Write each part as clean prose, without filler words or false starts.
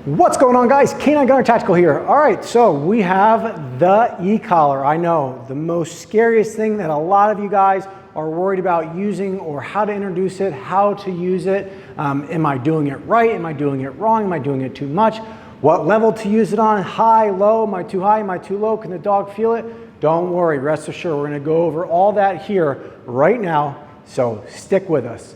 What's going on, guys? Canine Gunner Tactical here. All right, so we have the e-collar. I know, the most scariest thing that a lot of you guys are worried about using, or how to introduce it, how to use it. Am I doing it right? Am I doing it wrong? Am I doing it too much? What level to use it on? High, low? Am I too high? Am I too low? Can the dog feel it? Don't worry, rest assured, we're gonna go over all that here right now, so stick with us.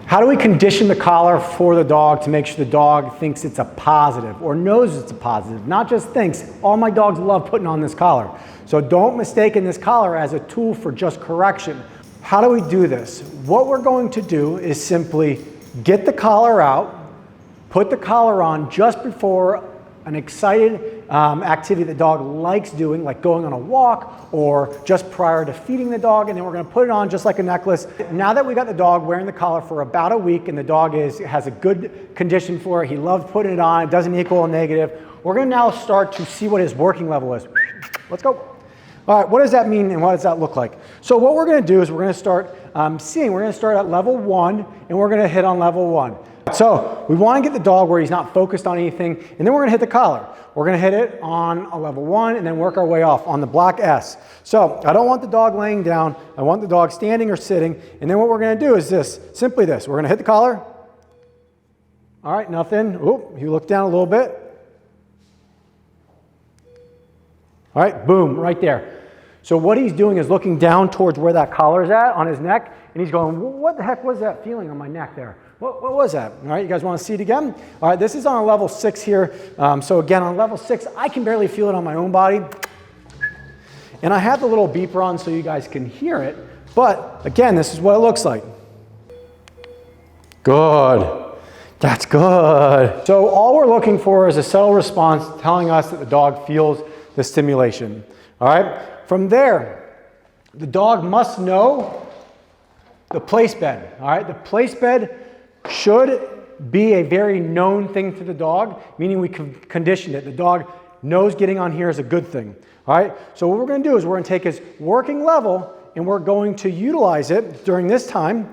How do we condition the collar for the dog to make sure the dog thinks it's a positive or knows it's a positive, not just thinks? All my dogs love putting on this collar. So don't mistake this collar as a tool for just correction. How do we do this? What we're going to do is simply get the collar out, put the collar on just before an excited activity the dog likes doing, like going on a walk or just prior to feeding the dog, and then we're gonna put it on just like a necklace. Now that we got the dog wearing the collar for about a week and the dog has a good condition for it, he loves putting it on, it doesn't equal a negative, we're gonna now start to see what his working level is. Let's go. All right, what does that mean and what does that look like? So what we're gonna do is we're gonna start we're gonna start at level 1 and we're gonna hit on level 1. So we want to get the dog where he's not focused on anything, and then we're going to hit the collar. We're going to hit it on a level 1 and then work our way off on the block S. So I don't want the dog laying down. I want the dog standing or sitting. And then what we're going to do is simply this. We're going to hit the collar. All right, nothing. Oop, you look down a little bit. All right, boom, right there. So what he's doing is looking down towards where that collar is at on his neck, and he's going, what the heck was that feeling on my neck there? What was that? All right, you guys want to see it again? All right, this is on a level 6 here. So again, on level 6, I can barely feel it on my own body. And I have the little beeper on so you guys can hear it. But again, this is what it looks like. Good. That's good. So all we're looking for is a subtle response telling us that the dog feels the stimulation. All right, from there, the dog must know the place bed. All right, the place bed should be a very known thing to the dog, meaning we conditioned it. The dog knows getting on here is a good thing. All right, so what we're going to do is we're going to take his working level and we're going to utilize it during this time.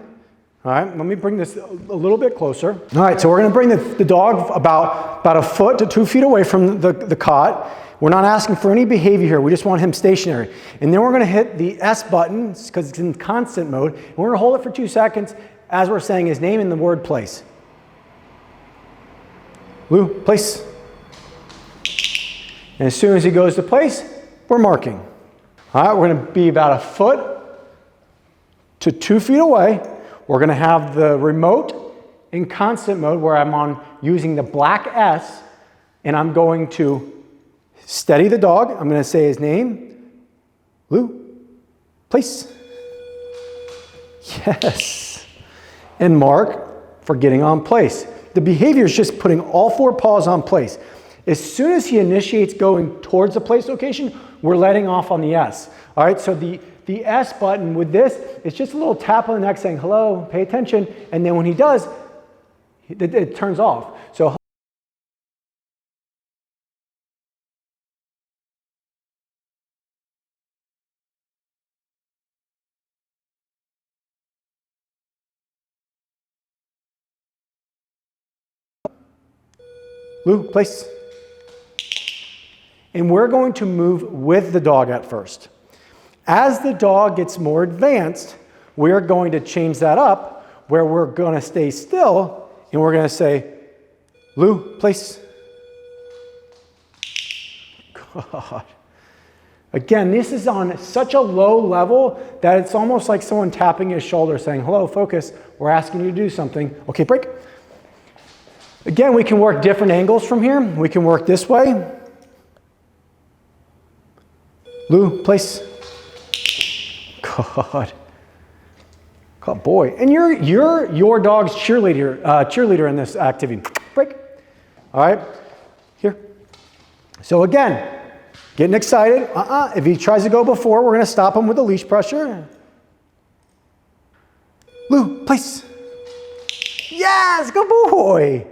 All right, let me bring this a little bit closer. All right, so we're going to bring the dog about 1 foot to 2 feet away from the cot. We're not asking for any behavior here. We just want him stationary. And then we're going to hit the S button because it's in constant mode. And we're going to hold it for 2 seconds as we're saying his name and the word place. Lou, place. And as soon as he goes to place, we're marking. All right, we're going to be about 1 foot to 2 feet away. We're going to have the remote in constant mode where I'm using the black S, and I'm going to steady the dog. I'm going to say his name. Lou, place. Yes. And mark for getting on place. The behavior is just putting all 4 paws on place. As soon as he initiates going towards the place location, we're letting off on the S. All right, so the S button with this, it's just a little tap on the neck saying, hello, pay attention. And then when he does, it turns off. So Lou, place. And we're going to move with the dog at first. As the dog gets more advanced, we're going to change that up where we're going to stay still and we're going to say, Lou, place. God. Again, this is on such a low level that it's almost like someone tapping his shoulder saying, hello, focus, we're asking you to do something. Okay, break. Again, we can work different angles from here. We can work this way. Lou, place. God. God, boy. And you're your dog's cheerleader in this activity. Break. All right. Here. So again, getting excited. If he tries to go before, we're going to stop him with the leash pressure. Lou, place. Yes, good boy.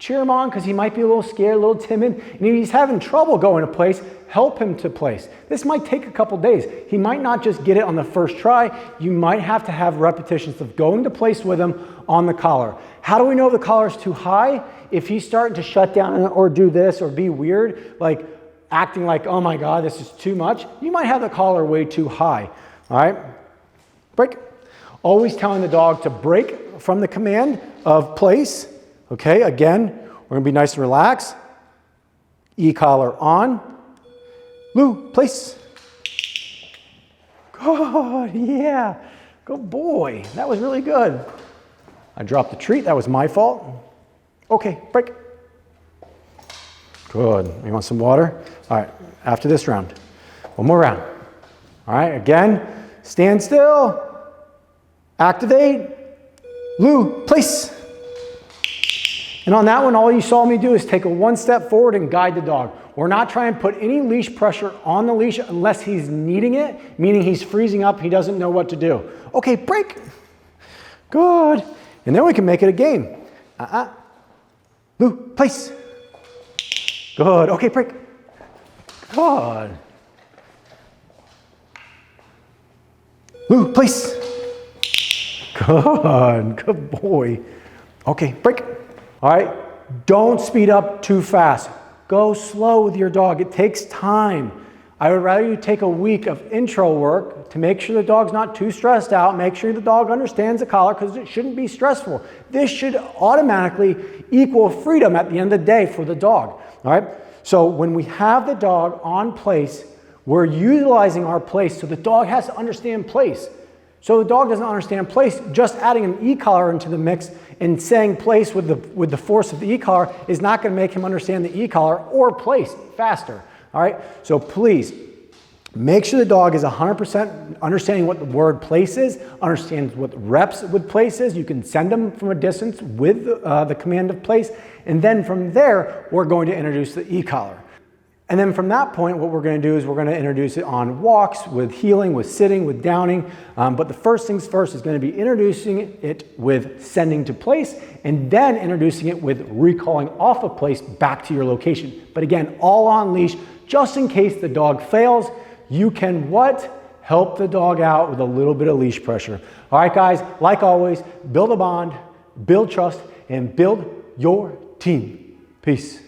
cheer him on because he might be a little scared, a little timid, and if he's having trouble going to place, help him to place. This might take a couple days. He might not just get it on the first try. You might have to have repetitions of going to place with him on the collar. How do we know if the collar is too high? If he's starting to shut down or do this or be weird, like acting like, oh my God, this is too much, you might have the collar way too high. All right, break. Always telling the dog to break from the command of place. Okay, again, we're gonna be nice and relaxed. E-collar on. Lou, place. Good, yeah. Good boy. That was really good. I dropped the treat. That was my fault. Okay, break. Good. You want some water? All right, after this round. One more round. All right, again, stand still. Activate. Lou, place. And on that one, all you saw me do is take a one step forward and guide the dog. We're not trying to put any leash pressure on the leash unless he's needing it, meaning he's freezing up, he doesn't know what to do. Okay, break. Good. And then we can make it a game. Lou, place. Good. Okay, break. Good. Lou, place. Good. Good boy. Okay, break. All right, don't speed up too fast. Go slow with your dog. It takes time. I would rather you take a week of intro work to make sure the dog's not too stressed out, make sure the dog understands the collar because it shouldn't be stressful. This should automatically equal freedom at the end of the day for the dog. All right, so when we have the dog on place, we're utilizing our place so the dog has to understand place. So the dog doesn't understand place, just adding an e-collar into the mix and saying place with the force of the e-collar is not going to make him understand the e-collar or place faster. All right, so please make sure the dog is 100% understanding what the word place is, understands what reps with place is. You can send them from a distance with the command of place, and then from there, we're going to introduce the e-collar. And then from that point, what we're going to do is we're going to introduce it on walks, with heeling, with sitting, with downing. But the first things first is going to be introducing it with sending to place, and then introducing it with recalling off of place back to your location. But again, all on leash, just in case the dog fails, you can what? Help the dog out with a little bit of leash pressure. All right, guys, like always, build a bond, build trust, and build your team. Peace.